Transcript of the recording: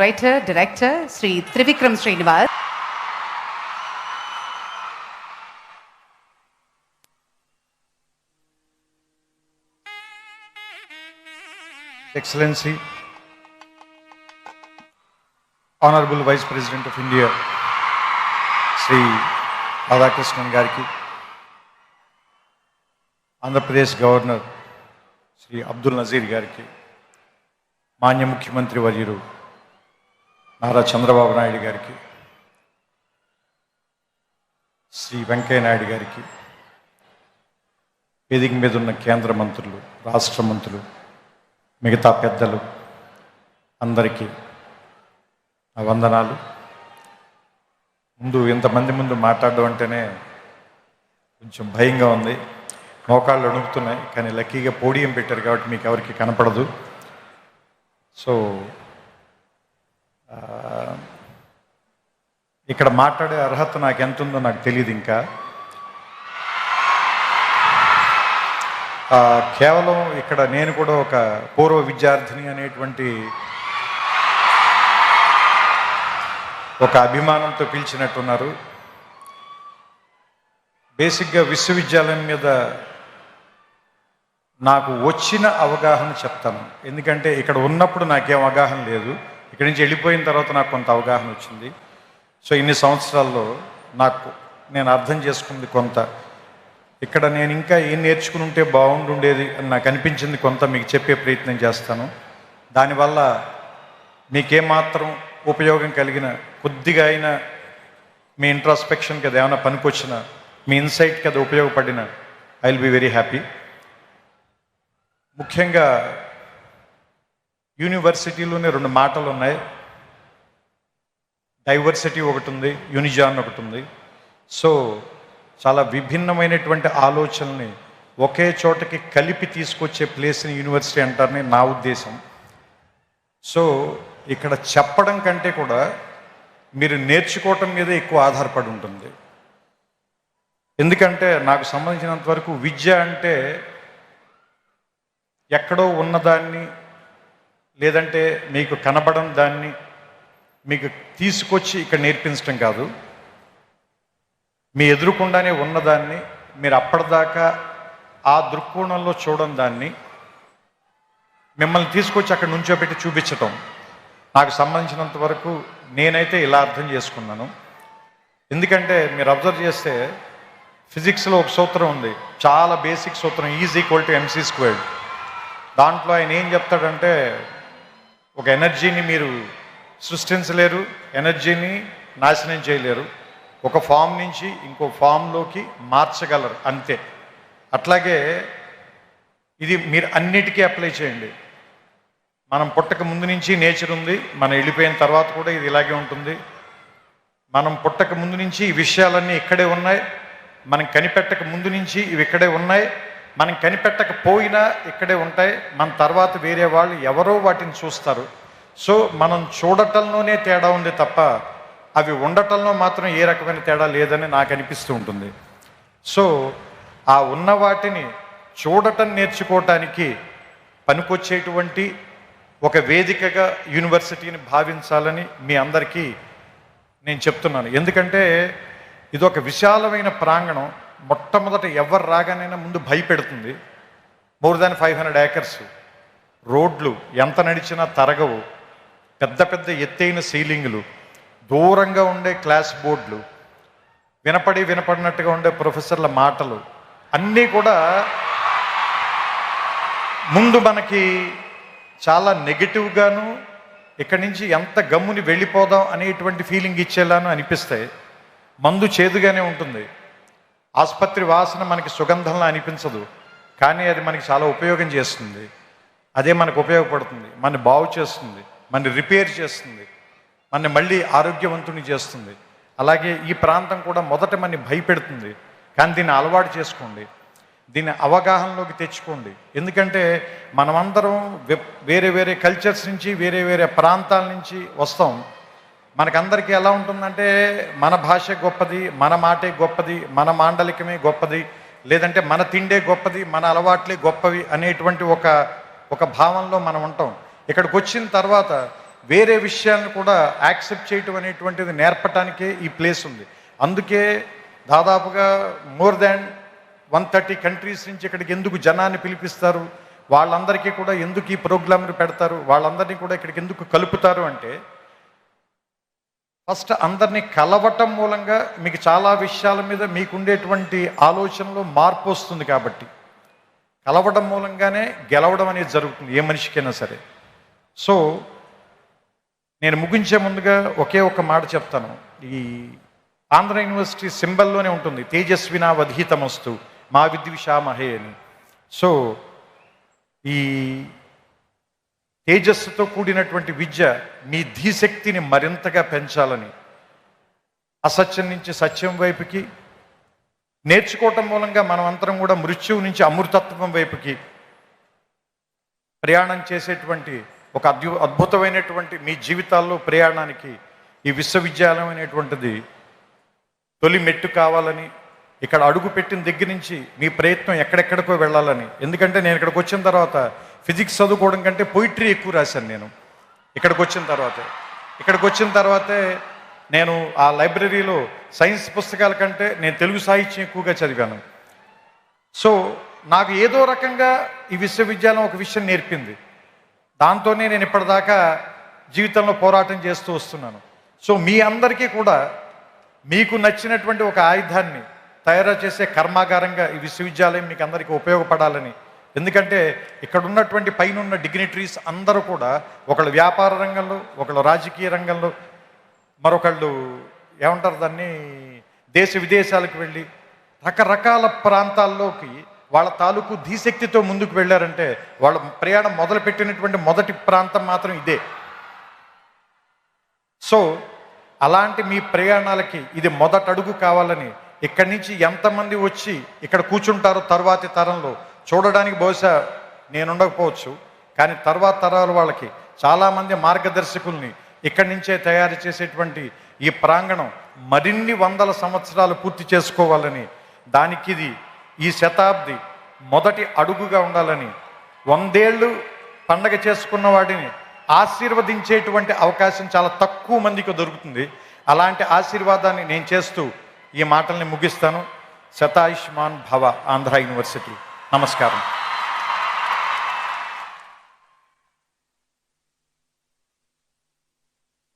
Writer, Director, Sri Trivikram Srinivas. Excellency, Honorable Vice President of India, Sri Radhakrishnan Gariki, Andhra Pradesh Governor, Sri Abdul Nazir Gariki, Manya Mukhyamantri Varyaru, Nara Chandrababu Naidu Gariki, Sri Venkaiah Naidu Gariki, వేదిక మీద ఉన్న కేంద్ర మంత్రులు, రాష్ట్ర మంత్రులు, మిగతా పెద్దలు అందరికీ నా వందనాలు. ఇంతమంది ముందు మాట్లాడడం అంటేనే కొంచెం భయంగా ఉంది, మోకాళ్ళు అణుకుతున్నాయి. కానీ లక్కీగా పోడియం పెట్టారు కాబట్టి మీకు ఎవరికి కనపడదు. సో ఇక్కడ మాట్లాడే అర్హత నాకు ఎంత ఉందో నాకు తెలియదు. ఇంకా కేవలం ఇక్కడ నేను కూడా ఒక పూర్వ విద్యార్థిని అనేటువంటి ఒక అభిమానంతో పిలిచినట్టున్నారు. బేసిక్గా విశ్వవిద్యాలయం మీద నాకు వచ్చిన అవగాహన చెప్తాను. ఎందుకంటే ఇక్కడ ఉన్నప్పుడు నాకేం అవగాహన లేదు, ఇక్కడి నుంచి వెళ్ళిపోయిన తర్వాత నాకు కొంత అవగాహన వచ్చింది. సో ఇన్ని సంవత్సరాల్లో నేను అర్థం చేసుకుంది కొంత, ఇక్కడ నేను ఇంకా ఏం నేర్చుకుని ఉంటే బాగుండుండేది అని నాకు అనిపించింది కొంత మీకు చెప్పే ప్రయత్నం చేస్తాను. దానివల్ల మీకేమాత్రం ఉపయోగం కలిగిన, కొద్దిగా అయినా మీ ఇంట్రాస్పెక్షన్కి అది ఏమైనా పనికొచ్చిన, మీ ఇన్సైట్కి అది ఉపయోగపడిన, I will be very happy. ముఖ్యంగా యూనివర్సిటీలోనే రెండు మాటలు ఉన్నాయి. డైవర్సిటీ ఒకటి ఉంది, యూనిజాన్ ఒకటి ఉంది. సో చాలా విభిన్నమైనటువంటి ఆలోచనల్ని ఒకే చోటకి కలిపి తీసుకొచ్చే ప్లేస్ని యూనివర్సిటీ అంటారని నా ఉద్దేశం. సో ఇక్కడ చెప్పడం కంటే కూడా మీరు నేర్చుకోవటం మీద ఎక్కువ ఆధారపడి ఉంటుంది. ఎందుకంటే నాకు సంబంధించినంత వరకు విద్య అంటే ఎక్కడో ఉన్నదాన్ని, లేదంటే మీకు కనబడం దాన్ని మీకు తీసుకొచ్చి ఇక్కడ నేర్పించడం కాదు. మీ ఎదురుకుండానే ఉన్నదాన్ని మీరు అప్పటిదాకా ఆ దృక్కోణంలో చూడడం, దాన్ని మిమ్మల్ని తీసుకొచ్చి అక్కడ నుంచోబెట్టి చూపించటం. నాకు సంబంధించినంత వరకు నేనైతే ఇలా అర్థం చేసుకున్నాను. ఎందుకంటే మీరు అబ్జర్వ్ చేస్తే ఫిజిక్స్లో ఒక సూత్రం ఉంది, చాలా బేసిక్ సూత్రం, E=mc². దాంట్లో ఆయన ఏం చెప్తాడంటే, ఒక ఎనర్జీని మీరు సృష్టించలేరు, ఎనర్జీని నాశనం చేయలేరు, ఒక ఫామ్ నుంచి ఇంకో ఫామ్లోకి మార్చగలరు అంతే. అట్లాగే ఇది మీరు అన్నిటికీ అప్లై చేయండి. మనం పుట్టక ముందు నుంచి నేచర్ ఉంది, మనం వెళ్ళిపోయిన తర్వాత కూడా ఇది ఇలాగే ఉంటుంది. మనం పుట్టక ముందు నుంచి ఈ విషయాలన్నీ ఇక్కడే ఉన్నాయి, మనం కనిపెట్టక ముందు నుంచి ఇవి ఇక్కడే ఉన్నాయి, మనం కనిపెట్టకపోయినా ఇక్కడే ఉంటాయి. మన తర్వాత వేరే వాళ్ళు ఎవరో వాటిని చూస్తారు. సో మనం చూడటంలోనే తేడా ఉంది తప్ప అవి ఉండటంలో మాత్రం ఏ రకమైన తేడా లేదని నాకు అనిపిస్తూ ఉంటుంది. సో ఆ ఉన్న వాటిని చూడటం నేర్చుకోవటానికి పనికొచ్చేటువంటి ఒక వేదికగా యూనివర్సిటీని భావించాలని మీ అందరికీ నేను చెప్తున్నాను. ఎందుకంటే ఇది ఒక విశాలమైన ప్రాంగణం. మొట్టమొదట ఎవరు రాగానైనా ముందు భయపెడుతుంది. మోర్ దాన్ 500 acres, రోడ్లు ఎంత నడిచినా తరగవు, పెద్ద పెద్ద ఎత్తైన సీలింగులు, దూరంగా ఉండే క్లాస్ బోర్డులు, వినపడినట్టుగా ఉండే ప్రొఫెసర్ల మాటలు అన్నీ కూడా ముందు మనకి చాలా నెగిటివ్గాను, ఇక్కడి నుంచి ఎంత గమ్ముని వెళ్ళిపోదాం అనేటువంటి ఫీలింగ్ ఇచ్చేలాను అనిపిస్తాయి. మందు చేదుగానే ఉంటుంది, ఆసుపత్రి వాసన మనకి సుగంధంలా అనిపించదు, కానీ అది మనకి చాలా ఉపయోగం చేస్తుంది. అదే మనకు ఉపయోగపడుతుంది, మనని బాగు చేస్తుంది, మనని రిపేర్ చేస్తుంది, మనని మళ్ళీ ఆరోగ్యవంతుని చేస్తుంది. అలాగే ఈ ప్రాంతం కూడా మొదట మనని భయపెడుతుంది, కానీ దీన్ని అలవాటు చేసుకోండి, దీన్ని అవగాహనలోకి తెచ్చుకోండి. ఎందుకంటే మనమందరం వేరే వేరే కల్చర్స్ నుంచి, వేరే వేరే ప్రాంతాల నుంచి వస్తాం. మనకందరికీ ఎలా ఉంటుందంటే మన భాష గొప్పది, మన మాటే గొప్పది, మన మాండలికమే గొప్పది, లేదంటే మన తిండే గొప్పది, మన అలవాట్లే గొప్పవి అనేటువంటి ఒక భావంలో మనం ఉంటాం. ఇక్కడికి వచ్చిన తర్వాత వేరే విషయాలను కూడా యాక్సెప్ట్ చేయటం అనేటువంటిది నేర్పటానికే ఈ ప్లేస్ ఉంది. అందుకే దాదాపుగా మోర్ దాన్ 130 కంట్రీస్ నుంచి ఇక్కడికి ఎందుకు జనాన్ని పిలిపిస్తారు, వాళ్ళందరికీ కూడా ఎందుకు ఈ ప్రోగ్రాంలు పెడతారు, వాళ్ళందరినీ కూడా ఇక్కడికి ఎందుకు కలుపుతారు అంటే, ఫస్ట్ అందరినీ కలవటం మూలంగా మీకు చాలా విషయాల మీద మీకుండేటువంటి ఆలోచనలో మార్పు వస్తుంది. కాబట్టి కలవడం మూలంగానే గెలవడం అనేది జరుగుతుంది ఏ మనిషికైనా సరే. సో నేను ముగించే ముందుగా ఒకే ఒక మాట చెప్తాను. ఈ ఆంధ్ర యూనివర్సిటీ సింబల్లోనే ఉంటుంది తేజస్వినా వధీతమస్తు మా విద్విషామహే అని. సో ఈ తేజస్సుతో కూడినటువంటి విద్య మీ ధీశక్తిని మరింతగా పెంచాలని, అసత్యం నుంచి సత్యం వైపుకి నేర్చుకోవటం మూలంగా మనం అందరం కూడా మృత్యువు నుంచి అమృతత్వం వైపుకి ప్రయాణం చేసేటువంటి ఒక అద్భుతమైనటువంటి మీ జీవితాల్లో ప్రయాణానికి ఈ విశ్వవిద్యాలయం అనేటువంటిది తొలి మెట్టు కావాలని, ఇక్కడ అడుగు పెట్టిన దగ్గర నుంచి మీ ప్రయత్నం ఎక్కడెక్కడికో వెళ్ళాలని. ఎందుకంటే నేను ఇక్కడికి వచ్చిన తర్వాత ఫిజిక్స్ చదువుకోవడం కంటే పోయిటరీ ఎక్కువ రాశాను నేను. ఇక్కడికి వచ్చిన తర్వాతే నేను ఆ లైబ్రరీలో సైన్స్ పుస్తకాల కంటే నేను తెలుగు సాహిత్యం ఎక్కువగా చదివాను. సో నాకు ఏదో రకంగా ఈ విశ్వవిద్యాలయం ఒక విషయం నేర్పింది. దాంతోనే నేను ఇప్పటిదాకా జీవితంలో పోరాటం చేస్తూ వస్తున్నాను. సో మీ అందరికీ కూడా మీకు నచ్చినటువంటి ఒక ఆయుధాన్ని తయారు చేసే కర్మాగారంగా ఈ విశ్వవిద్యాలయం మీకు అందరికీ ఉపయోగపడాలని. ఎందుకంటే ఇక్కడ ఉన్నటువంటి పైన ఉన్న డిగ్నిటరీస్ అందరూ కూడా ఒకళ్ళు వ్యాపార రంగంలో, ఒకళ్ళు రాజకీయ రంగంలో, మరొకళ్ళు ఏమంటారు దాన్ని దేశ విదేశాలకు వెళ్ళి రకరకాల ప్రాంతాల్లోకి వాళ్ళ తాలూకు ధీశక్తితో ముందుకు వెళ్ళారంటే వాళ్ళ ప్రయాణం మొదలుపెట్టినటువంటి మొదటి ప్రాంతం మాత్రం ఇదే. సో అలాంటి మీ ప్రయాణాలకి ఇది మొదటి అడుగు కావాలని, ఇక్కడి నుంచి ఎంతమంది వచ్చి ఇక్కడ కూర్చుంటారో తర్వాతి తరంలో చూడడానికి బహుశా నేను ఉండకపోవచ్చు, కానీ తర్వాత తరాల వాళ్ళకి చాలామంది మార్గదర్శకుల్ని ఇక్కడి నుంచే తయారు చేసేటువంటి ఈ ప్రాంగణం మరిన్ని వందల సంవత్సరాలు పూర్తి చేసుకోవాలని, దానికి ఇది ఈ శతాబ్ది మొదటి అడుగుగా ఉండాలని, 100 ఏళ్ళు పండగ చేసుకున్న వాడిని ఆశీర్వదించేటువంటి అవకాశం చాలా తక్కువ మందికి దొరుకుతుంది. అలాంటి ఆశీర్వాదాన్ని నేను చేస్తూ ఈ మాటల్ని ముగిస్తాను. శతాయుష్మాన్ భవ ఆంధ్ర యూనివర్సిటీ. నమస్కారం.